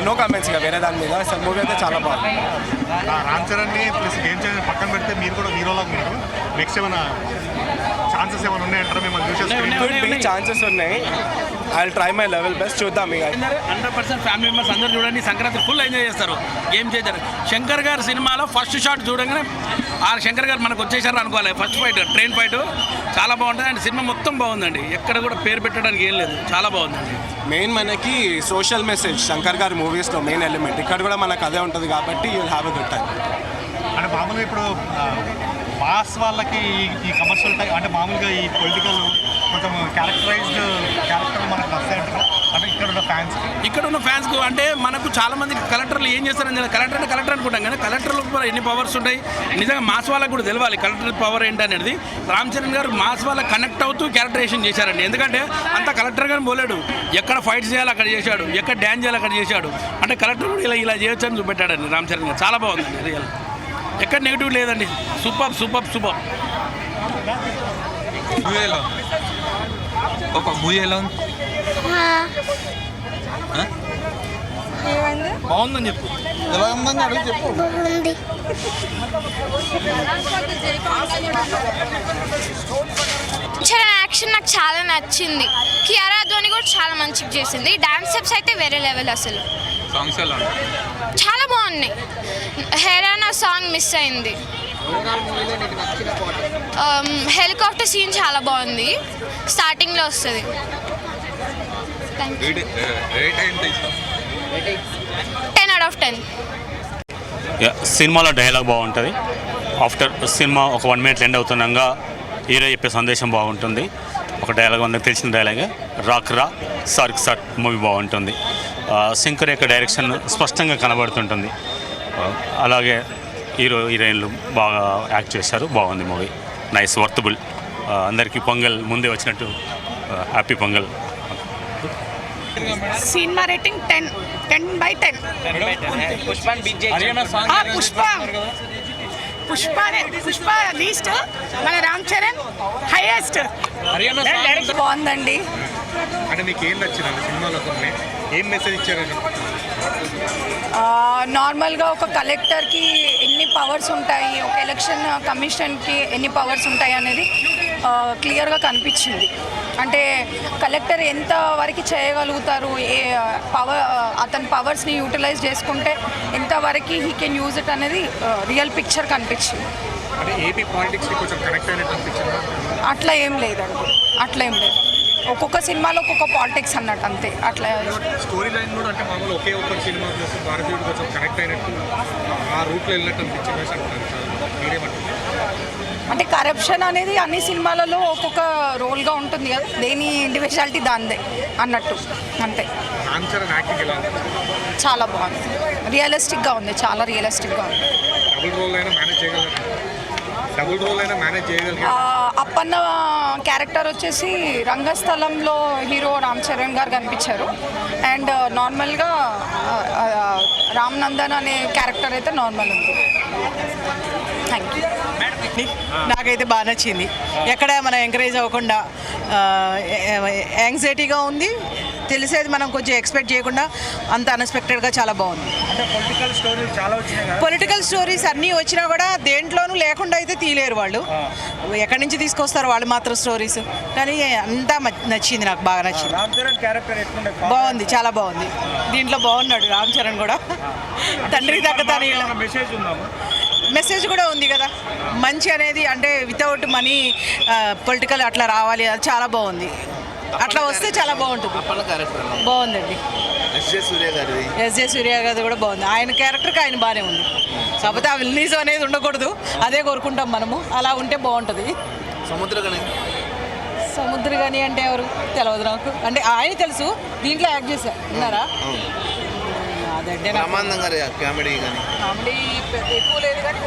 No comments ఇక వేరే దాని మీద. అసలు మూవీ అయితే చాలా బాగుంది. రామ్ చరణ్ని ప్లస్ గేమ్ చేంజర్ పక్కన పెడితే మీరు కూడా హీరోలాగా ఉన్నారు. నెక్స్ట్ ఏమైనా ఛాన్సెస్ ఏమైనా ఉన్నాయంటారా మిమ్మల్ని చూసే? ఛాన్సెస్ ఉన్నాయి. I will try my level best. చూద్దాం ఇక. 100% ఫ్యామిలీ మెంబర్స్ అందరూ చూడండి. సంక్రాంతి ఫుల్ ఎంజాయ్ చేస్తారు. గేమ్ చేంజర్ శంకర్ గారు సినిమాలో ఫస్ట్ షాట్ చూడగానే ఆ శంకర్ గారు మనకు వచ్చేసారు అనుకోవాలి. ఫస్ట్ ఫైట్ ట్రైన్ ఫైట్ చాలా బాగుంటుంది. అండ్ సినిమా మొత్తం బాగుందండి. ఎక్కడ కూడా పేరు పెట్టడానికి ఏం లేదు. చాలా బాగుందండి. మెయిన్ మనకి సోషల్ మెసేజ్ శంకర్ గారి మూవీస్లో మెయిన్ ఎలిమెంట్. ఇక్కడ కూడా మనకు అదే ఉంటుంది కాబట్టి you will have a good time. అంటే మామూలుగా ఇప్పుడు మాస్ వాళ్ళకి ఈ కమర్షియల్ టైం అంటే మామూలుగా ఈ పొలిటికల్ కొంచెం క్యారెక్టర్ మనకు వస్తాయంటారు. అంటే ఇక్కడ ఉన్న ఫ్యాన్స్కు అంటే మనకు చాలా మంది కలెక్టర్లు ఏం చేస్తారని కలెక్టర్ అనుకుంటాం కానీ కలెక్టర్లకు ఎన్ని పవర్స్ ఉంటాయి నిజంగా మాస్ వాళ్ళకు కూడా తెలియాలి కలెక్టర్ పవర్ ఏంటి అనేది. రామ్ చరణ్ గారు మాస్ వాళ్ళకి కనెక్ట్ అవుతూ క్యారెక్టరేషన్ చేశారండి. ఎందుకంటే అంత కలెక్టర్ గారు పోలేడు. ఎక్కడ ఫైట్స్ చేయాలి అక్కడ చేశాడు, ఎక్కడ డ్యాన్స్ చేయాలి అక్కడ చేశాడు. అంటే కలెక్టర్ కూడా ఇలా చేయొచ్చు అని చూపెట్టాడండి రామ్ చరణ్ గారు. చాలా బాగుందండి రియల్. ఎక్కడ నెగిటివ్ లేదండి. సూపర్. ఒక మూవీ ఎలా ఉంది? బాగుందని చెప్పు. ఎలా ఉందని అడిగి చెప్పు. చరణ్ యాక్షన్ నాకు చాలా నచ్చింది. కియారా అద్వానీ కూడా చాలా మంచిగా చేసింది. డాన్స్ స్టెప్స్ అయితే వేరే లెవెల్. అసలు సాంగ్స్ ఎలా చాలా బాగున్నాయి. హెరానా సాంగ్ మిస్ అయింది. హెలికాప్టర్ సీన్ చాలా బాగుంది. స్టార్టింగ్లో వస్తుంది. 10/10. సినిమాలో డైలాగ్ బాగుంటుంది. ఆఫ్టర్ సినిమా ఒక 1 minute ఎండ్ అవుతున్నాగా హీరో చెప్పే సందేశం బాగుంటుంది. ఒక డైలాగ్ అందరికి తెలిసిన డైలాగే రాక్ రా సార్క్ సార్ మూవీ బాగుంటుంది. శంకర్ యొక్క డైరెక్షన్ స్పష్టంగా కనబడుతుంటుంది. అలాగే హీరోయిన్లు బాగా యాక్ట్ చేశారు. బాగుంది మూవీ. Nice worthable. అందరికీ పొంగల్ ముందే వచ్చినట్టు happy pongal. Cinema rating 10/10. Pushpa least, మన రామ్ చరణ్ హైయెస్ట్. బాగుందండి. అంటే నీకు ఏం నచ్చిందండి సినిమాలో? ఏం మెసేజ్ ఇచ్చారు? నార్మల్గా ఒక కలెక్టర్కి ఎన్ని పవర్స్ ఉంటాయి, ఒక ఎలక్షన్ కమిషన్కి ఎన్ని పవర్స్ ఉంటాయి అనేది క్లియర్గా కనిపించింది. అంటే కలెక్టర్ ఎంత వరకు చేయగలుగుతారు, అతని పవర్స్ని యూటిలైజ్ చేసుకుంటే ఎంతవరకు హీ కెన్ యూజ్ ఇట్ అనేది రియల్ పిక్చర్ కనిపించింది. అట్లా ఏం లేదండి. ఒక్కొక్క సినిమాలో ఒక్కొక్క పాలిటిక్స్ అన్నట్టు అంతే. అట్లా స్టోరీ లైన్ కూడా అంటే మామూలు ఒకే ఒక్క సినిమా భారతీయుడు కొంచెం కనెక్ట్ అయినట్టు ఆ రూట్లో వెళ్ళినట్టు అనిపించింది. అంటే కరప్షన్ అనేది అన్ని సినిమాలలో ఒక్కొక్క రోల్గా ఉంటుంది కదా, దేని ఇండివిజువాలిటీ దాందే అన్నట్టు అంతే. చాలా బాగుంది. రియలిస్టిక్గా ఉంది. చాలా రియలిస్టిక్గా ఉంది. అప్పన్న క్యారెక్టర్ వచ్చేసి రంగస్థలంలో హీరో రామ్ చరణ్ గారు కనిపించారు. అండ్ నార్మల్గా రామ్ నందన్ అనే క్యారెక్టర్ అయితే నార్మల్ ఉంది. Thank you. నాకైతే బాగా నచ్చింది. ఎక్కడ మనం ఎంకరేజ్ అవ్వకుండా యాంగ్జైటీగా ఉంది. తెలిసేది మనం కొంచెం ఎక్స్పెక్ట్ చేయకుండా అంత అన్ఎక్స్పెక్టెడ్గా చాలా బాగుంది. పొలిటికల్ స్టోరీస్ అన్నీ వచ్చినా కూడా దేంట్లోనూ లేకుండా అయితే తీయలేరు వాళ్ళు. ఎక్కడి నుంచి తీసుకొస్తారు వాళ్ళు మాత్రం స్టోరీస్. కానీ అంతా నచ్చింది. నాకు బాగా నచ్చింది. బాగుంది. చాలా బాగుంది. దీంట్లో బాగున్నాడు రామ్ చరణ్ కూడా. తండ్రి తగ్గతాని మెసేజ్ కూడా ఉంది కదా. మంచి అనేది అంటే వితౌట్ మనీ పొలిటికల్ అట్లా రావాలి. అది చాలా బాగుంది. అట్లా వస్తే చాలా బాగుంటుంది. బాగుందండి. ఎస్జే సూర్య గారిది కూడా బాగుంది. ఆయన క్యారెక్టర్కి ఆయన బాగానే ఉంది. కాకపోతే ఆ విల్నీస్ అనేది ఉండకూడదు. అదే కోరుకుంటాం మనము. అలా ఉంటే బాగుంటుంది. సముద్రగని అంటే ఎవరు తెలియదు నాకు. అంటే ఆయన తెలుసు. దీంట్లో యాక్ట్ చేశారు. ఉన్నారా? అదంటే కామెడీ ఎక్కువ లేదు కానీ